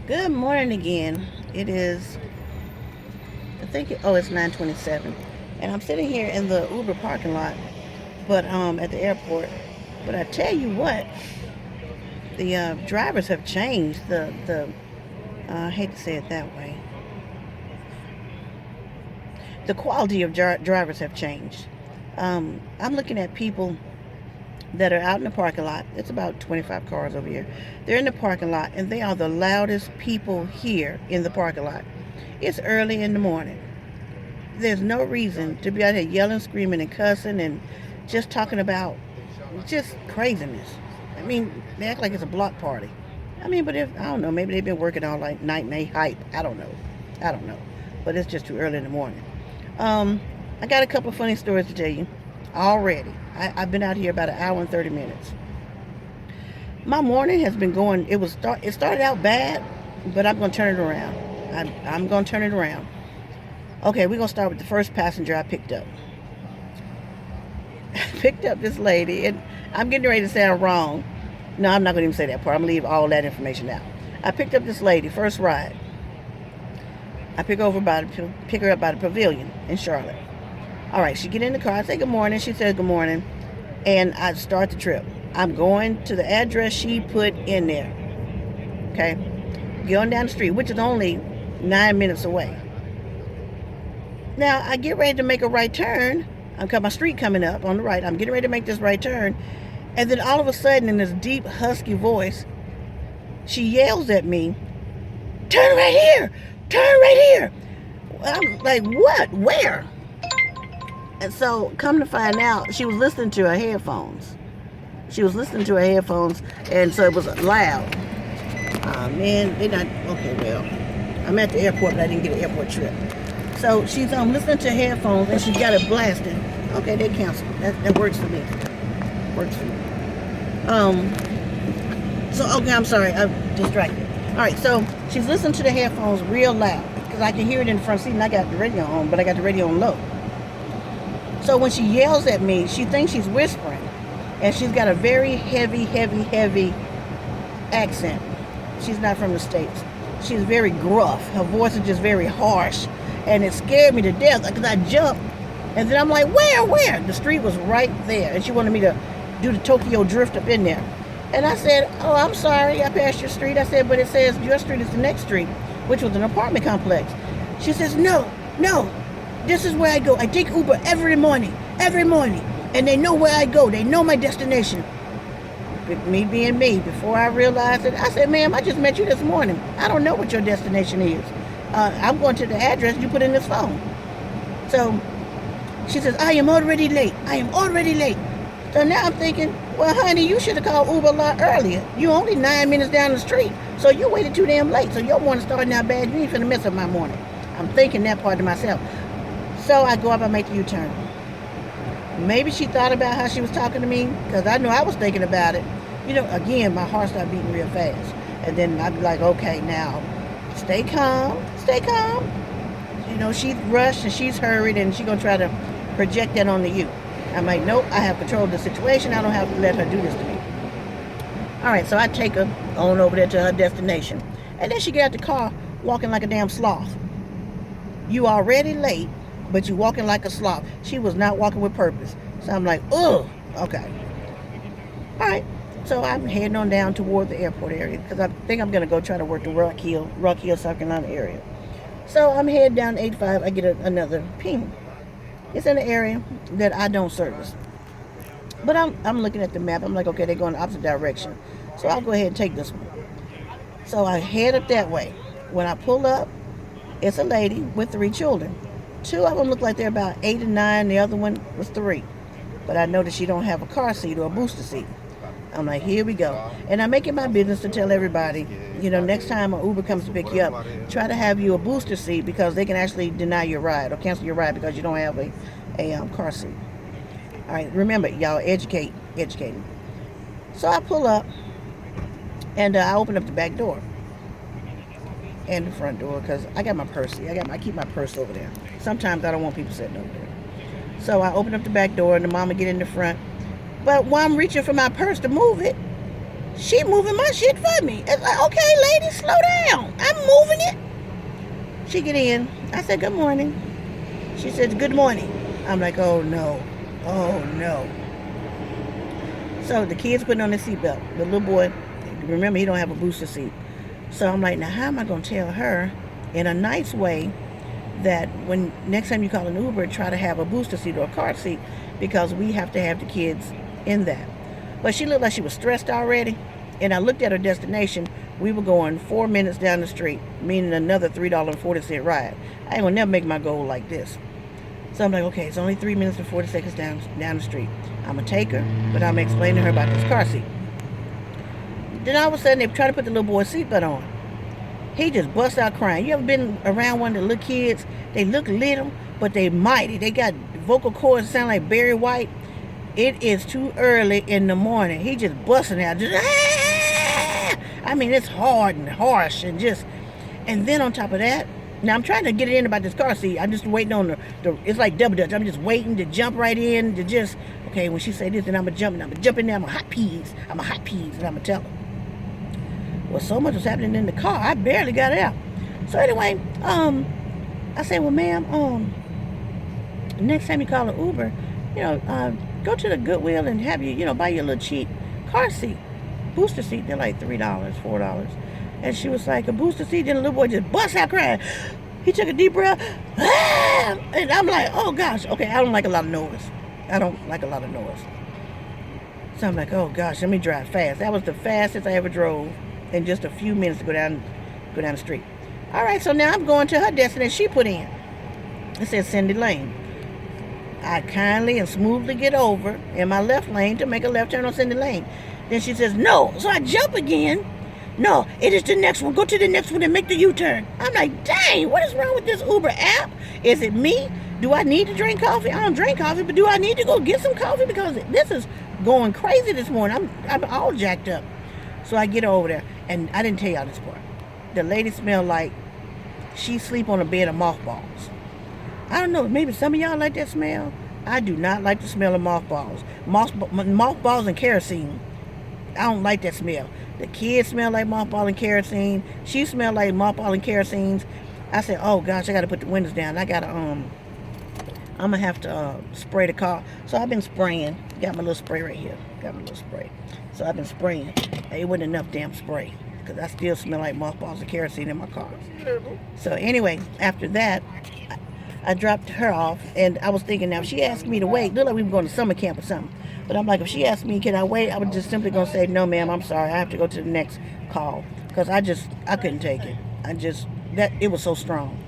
Good morning again. It is, it's 9:27, and I'm sitting here in the Uber parking lot, but at the airport. But I tell you what, the drivers have changed. I hate to say it that way. The quality of drivers have changed. I'm looking at people that are out in the parking lot. It's about 25 cars over here. They're in the parking lot, and they are the loudest people here in the parking lot. It's early in the morning. There's no reason to be out here yelling, screaming, and cussing and just talking about just craziness. I mean, they act like it's a block party. I mean, but if I don't know, maybe they've been working all like night and they hype. I don't know. I don't know. But it's just too early in the morning. Um, I got a couple of funny stories to tell you already. I've been out here about an hour and 30 minutes. My morning has been going. It started out bad, but I'm gonna turn it around. I'm gonna turn it around. Okay, we're gonna start with the first passenger I picked up. Picked up this lady, and I'm getting ready to sound wrong. No, I'm not gonna even say that part. I'm gonna leave all that information out. I picked up this lady, first ride. I pick her up by the pavilion in Charlotte. All right, she get in the car. I say good morning. She says good morning, and I start the trip. I'm going to the address she put in there. Okay, going down the street, which is only 9 minutes away. Now I get ready to make a right turn. I've got my street coming up on the right. I'm getting ready to make this right turn, and then all of a sudden, in this deep, husky voice, she yells at me, "Turn right here! Turn right here!" I'm like, "What? Where?" And so, come to find out, she was listening to her headphones. She was listening to her headphones, and so it was loud. Oh man, they're not okay. Well, I'm at the airport, but I didn't get an airport trip. So she's listening to headphones, and she got it blasting. Okay, they canceled. That works for me. Works for me. Um. So okay, I'm sorry, I'm distracted. All right, so she's listening to the headphones real loud because I can hear it in the front seat, and I got the radio on, but I got the radio on low. So when she yells at me, she thinks she's whispering, and she's got a very heavy, heavy, heavy accent. She's not from the States. She's very gruff. Her voice is just very harsh, and it scared me to death because I jumped, and then I'm like, where? The street was right there, and she wanted me to do the Tokyo drift up in there. And I said, "Oh, I'm sorry, I passed your street." I said, "But it says your street is the next street," which was an apartment complex. She says, "No, no, this is where I go. I take Uber every morning, and they know where I go. They know my destination." Me being me, before I realized it, I said, "Ma'am, I just met you this morning. I don't know what your destination is. I'm going to the address you put in this phone." So she says, "I am already late. I am already late." So now I'm thinking, well, honey, you should have called Uber a lot earlier. You only 9 minutes down the street, so you waited too damn late. So your morning starting out bad. You ain't finna mess up my morning. I'm thinking that part to myself. So I go up and make the U-turn. Maybe she thought about how she was talking to me, because I know I was thinking about it. Again, my heart started beating real fast. And then I'd be like, okay, now, stay calm, stay calm. She's rushed and she's hurried, and she's going to try to project that onto you. I'm like, nope, I have control of the situation. I don't have to let her do this to me. All right, so I take her on over there to her destination. And then she get out the car walking like a damn sloth. You already late, but you walking like a sloth. She was not walking with purpose. So I'm like, ugh, okay. All right, so I'm heading on down toward the airport area because I think I'm going to go try to work the Rock Hill, South Carolina area. So I'm heading down 85. I get another ping. It's in an area that I don't service. But I'm looking at the map. I'm like, okay, they're going the opposite direction. So I'll go ahead and take this one. So I head up that way. When I pull up, it's a lady with 3 children. 2 of them look like they're about 8 and 9. The other one was 3. But I noticed she don't have a car seat or a booster seat. I'm like, here we go. And I make it my business to tell everybody, next time an Uber comes to pick you up, try to have you a booster seat because they can actually deny your ride or cancel your ride because you don't have a car seat. All right, remember, y'all, educating. So I pull up, and I open up the back door and the front door because I got my purse. I keep my purse over there. Sometimes I don't want people sitting over there. So I open up the back door, and the mama get in the front. But while I'm reaching for my purse to move it, She moving my shit for me. It's like, okay, lady, slow down. I'm moving it. She get in. I said, good morning. She said, good morning. I'm like, oh no. Oh no. So the kid's putting on the seatbelt. The little boy, remember, he don't have a booster seat. So I'm like, now how am I going to tell her in a nice way that when next time you call an Uber, try to have a booster seat or a car seat, because we have to have the kids in that. But she looked like she was stressed already. And I looked at her destination. We were going 4 minutes down the street, meaning another $3.40 ride. I ain't gonna never make my goal like this. So I'm like, okay, it's only 3 minutes and 40 seconds down the street. I'm gonna take her, but I'm gonna explain to her about this car seat. Then all of a sudden, they try to put the little boy's seatbelt on. He just busts out crying. You ever been around one of the little kids? They look little, but they mighty. They got vocal cords that sound like Barry White. It is too early in the morning. He just busting out. Just, ah! I mean, it's hard and harsh and just... And then on top of that, now I'm trying to get it in about this car seat. I'm just waiting on the it's like double dutch. I'm just waiting to jump right in to just... Okay, when she say this, then I'm going to jump in there. I'm a hot peas. And I'm going to tell her. Well, so much was happening in the car, I barely got it out. So anyway, I said, well, ma'am, next time you call an Uber, go to the Goodwill and have you, buy your little cheap car seat, booster seat. They're like $3, $4. And she was like, a booster seat? Then the little boy just bust out crying. He took a deep breath. Ah! And I'm like, oh gosh, okay, I don't like a lot of noise. So I'm like, oh gosh, let me drive fast. That was the fastest I ever drove in just a few minutes to go down the street. All right, so now I'm going to her destination she put in. It says Cindy Lane. I kindly and smoothly get over in my left lane to make a left turn on Cindy Lane. Then she says, no. So I jump again. No, it is the next one. Go to the next one and make the U-turn. I'm like, dang, what is wrong with this Uber app? Is it me? Do I need to drink coffee? I don't drink coffee, but do I need to go get some coffee? Because this is going crazy this morning. I'm all jacked up. So I get over there, and I didn't tell y'all this part. The lady smelled like she sleep on a bed of mothballs. I don't know, maybe some of y'all like that smell. I do not like the smell of mothballs. Mothballs and kerosene. I don't like that smell. The kids smell like mothball and kerosene. She smelled like mothball and kerosene. I said, oh gosh, I got to put the windows down. I'm going to have to spray the car. So I've been spraying. Got my little spray right here. So I've been spraying. It wasn't enough damn spray, because I still smell like mothballs and kerosene in my car. So anyway, after that, I dropped her off, and I was thinking, now if she asked me to wait, looked like we were going to summer camp or something. But I'm like, if she asked me, can I wait? I was just simply going to say, no, ma'am, I'm sorry. I have to go to the next call, because I couldn't take it. It was so strong.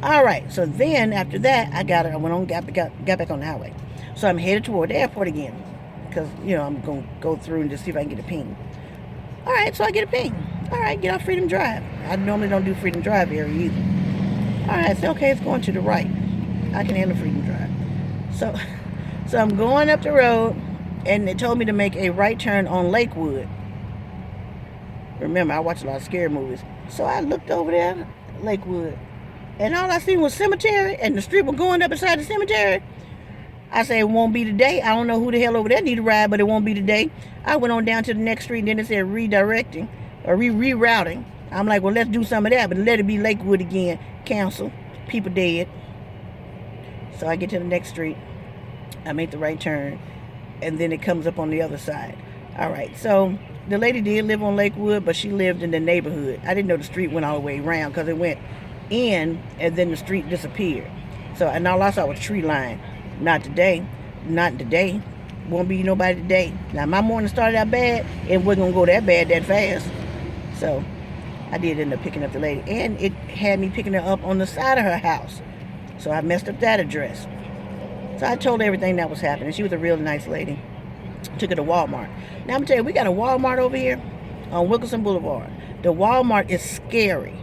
All right, so then after that, I got back on the highway. So I'm headed toward the airport again, because, I'm going to go through and just see if I can get a ping. All right, so I get a ping. All right, get off Freedom Drive. I normally don't do Freedom Drive area either. All right, so okay, it's going to the right. I can handle Freedom Drive. So I'm going up the road, and it told me to make a right turn on Lakewood. Remember, I watch a lot of scary movies. So I looked over there, Lakewood, and all I seen was cemetery, and the street was going up beside the cemetery. I said, it won't be today. I don't know who the hell over there need a ride, but it won't be today. I went on down to the next street, and then it said redirecting, or rerouting. I'm like, well, let's do some of that, but let it be Lakewood again. Cancel. People dead. So I get to the next street. I make the right turn, and then it comes up on the other side. All right, so the lady did live on Lakewood, but she lived in the neighborhood. I didn't know the street went all the way around, because it went in, and then the street disappeared. So, and all I saw was tree line. Not today. Won't be nobody today. Now, my morning started out bad. It wasn't going to go that bad that fast. So I did end up picking up the lady. And it had me picking her up on the side of her house. So I messed up that address. So I told her everything that was happening. She was a real nice lady. Took her to Walmart. Now, I'm going to tell you, we got a Walmart over here on Wilkinson Boulevard. The Walmart is scary.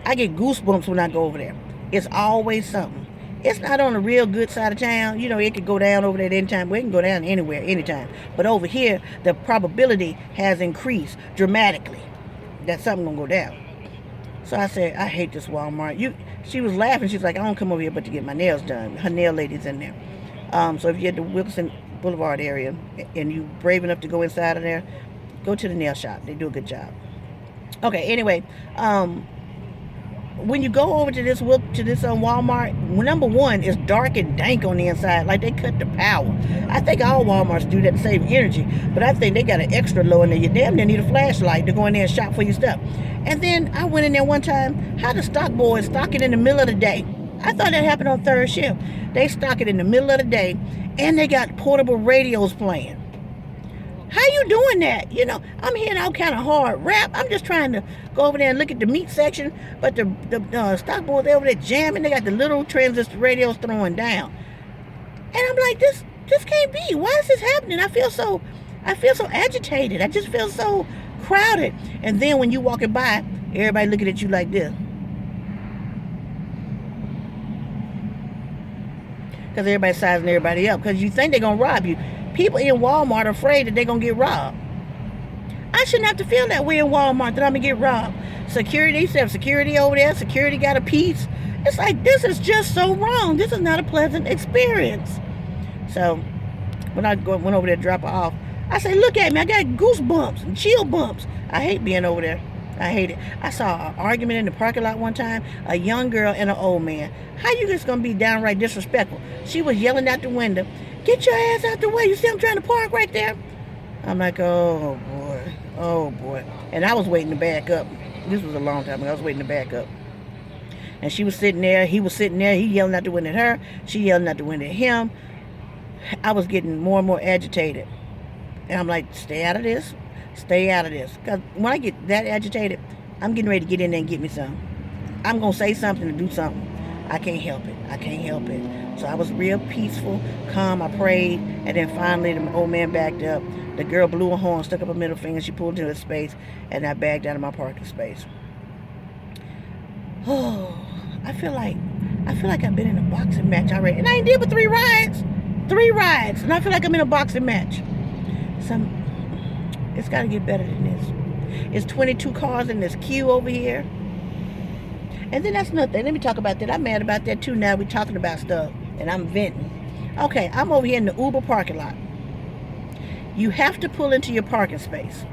I get goosebumps when I go over there. It's always something. It's not on the real good side of town. It could go down over there at any time. We can go down anywhere, anytime. But over here, the probability has increased dramatically that something gonna go down. So I said, I hate this Walmart. She was laughing. She's like, I don't come over here but to get my nails done. Her nail lady's in there. So if you're at the Wilson Boulevard area and you brave enough to go inside of there, Go to the nail shop. They do a good job. Okay, anyway, when you go over to this Walmart, number one, it's dark and dank on the inside, like they cut the power. I think all Walmarts do that to save energy, but I think they got an extra low in there. You damn near need a flashlight to go in there and shop for your stuff. And then I went in there one time, had the stock boys stocking in the middle of the day. I thought that happened on third shift. They stock it in the middle of the day, and they got portable radios playing. How you doing that? You know, I'm hearing all kind of hard rap. I'm just trying to go over there and look at the meat section, but the stock boys over there jamming. They got the little transistor radios throwing down, and I'm like, this can't be. Why is this happening? I feel so agitated. I just feel so crowded. And then when you walking by, everybody looking at you like this, because everybody's sizing everybody up, because you think they're gonna rob you. People in Walmart are afraid that they're going to get robbed. I shouldn't have to feel that way in Walmart, that I'm going to get robbed. Security, you have security over there. Security got a piece. It's like, this is just so wrong. This is not a pleasant experience. So when I went over there to drop her off, I said, look at me. I got goosebumps and chill bumps. I hate being over there. I hate it. I saw an argument in the parking lot one time, a young girl and an old man. How you just going to be downright disrespectful? She was yelling out the window, get your ass out the way. You see I'm trying to park right there? I'm like, oh boy. And I was waiting to back up. This was a long time ago. I was waiting to back up. And she was sitting there. He was sitting there. He yelling out the window at her. She yelling out the window at him. I was getting more and more agitated. And I'm like, stay out of this. Stay out of this. Because when I get that agitated, I'm getting ready to get in there and get me some. I'm going to say something to do something. I can't help it. So I was real peaceful, calm. I prayed. And then finally the old man backed up. The girl blew a horn, stuck up a middle finger. She pulled into a space. And I backed out of my parking space. Oh, I feel like I've been in a boxing match already. And I ain't did but 3 rides. 3 rides. And I feel like I'm in a boxing match. It's got to get better than this. It's 22 cars in this queue over here. And then that's another thing. Let me talk about that. I'm mad about that too now. We're talking about stuff. And I'm venting. Okay, I'm over here in the Uber parking lot. You have to pull into your parking space.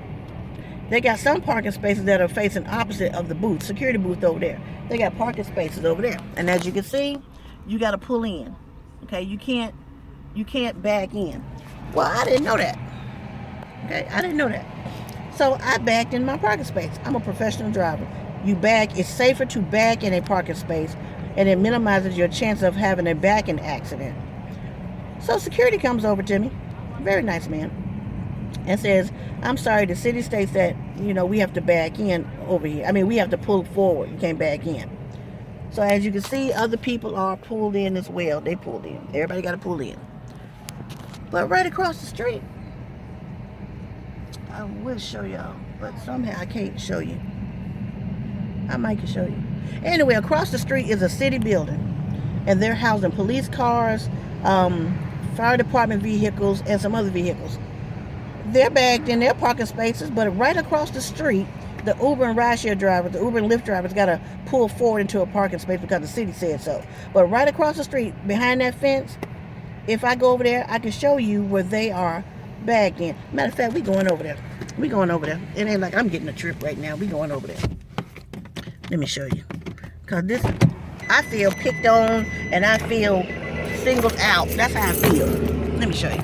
They got some parking spaces that are facing opposite of the booth. Security booth over there. They got parking spaces over there. And as you can see, you got to pull in. Okay, you can't back in. Well, I didn't know that. Okay, I didn't know that. So I backed in my parking space. I'm a professional driver. You back, it's safer to back in a parking space, and it minimizes your chance of having a backing accident. So security comes over to me, very nice man, and says, I'm sorry, the city states that, we have to back in over here. I mean, we have to pull forward. You can't back in. So as you can see, other people are pulled in as well. They pulled in. Everybody got to pull in. But right across the street, I will show y'all, but somehow I can't show you. I might can show you. Anyway, across the street is a city building, and they're housing police cars, fire department vehicles, and some other vehicles. They're bagged in their parking spaces, but right across the street, the Uber and rideshare drivers, the Uber and Lyft drivers got to pull forward into a parking space because the city said so. But right across the street, behind that fence, if I go over there, I can show you where they are bagged in. Matter of fact, we going over there. It ain't like I'm getting a trip right now. We going over there. Let me show you. Because I feel picked on and I feel singled out. That's how I feel. Let me show you.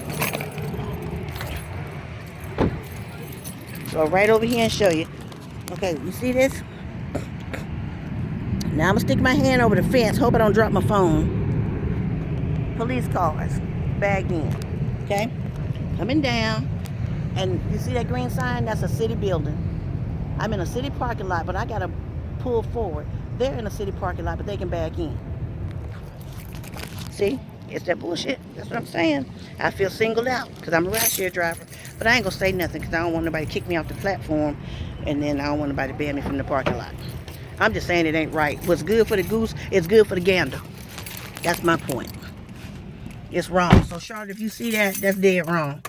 Go right over here and show you. Okay, you see this? Now I'm going to stick my hand over the fence. Hope I don't drop my phone. Police cars bagged in. Okay? Coming down. And you see that green sign? That's a city building. I'm in a city parking lot, but I got to pull forward. They're in a city parking lot, but they can back in. See? It's that bullshit. That's what I'm saying. I feel singled out because I'm a rideshare driver. But I ain't going to say nothing because I don't want nobody to kick me off the platform, and then I don't want nobody to ban me from the parking lot. I'm just saying it ain't right. What's good for the goose is good for the gander. That's my point. It's wrong. So, Charlotte, if you see that, that's dead wrong.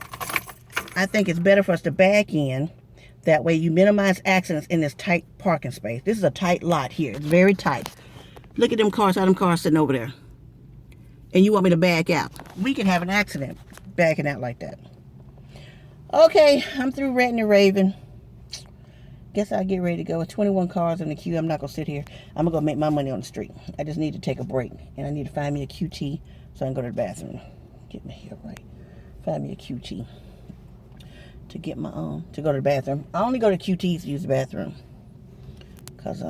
I think it's better for us to back in. That way you minimize accidents in this tight parking space. This is a tight lot here. It's very tight. Look at them cars, how them cars sitting over there. And you want me to back out. We can have an accident backing out like that. Okay, I'm through ranting and raving. Guess I'll get ready to go. 21 cars in the queue. I'm not going to sit here. I'm going to go make my money on the street. I just need to take a break. And I need to find me a QT so I can go to the bathroom. Get my hair right. Find me a QT to get my to go to the bathroom. I only go to QTs to use the bathroom. Because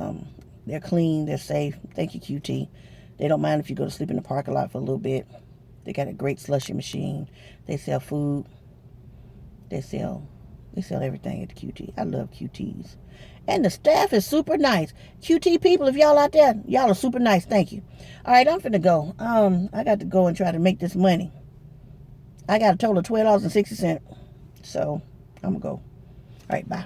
they're clean. They're safe. Thank you, QT. They don't mind if you go to sleep in the parking lot for a little bit. They got a great slushy machine. They sell food. They sell everything at the QT. I love QTs. And the staff is super nice. QT people, if y'all out there, y'all are super nice. Thank you. All right, I'm finna go. I got to go and try to make this money. I got a total of $12.60. So, I'm going to go. All right, bye.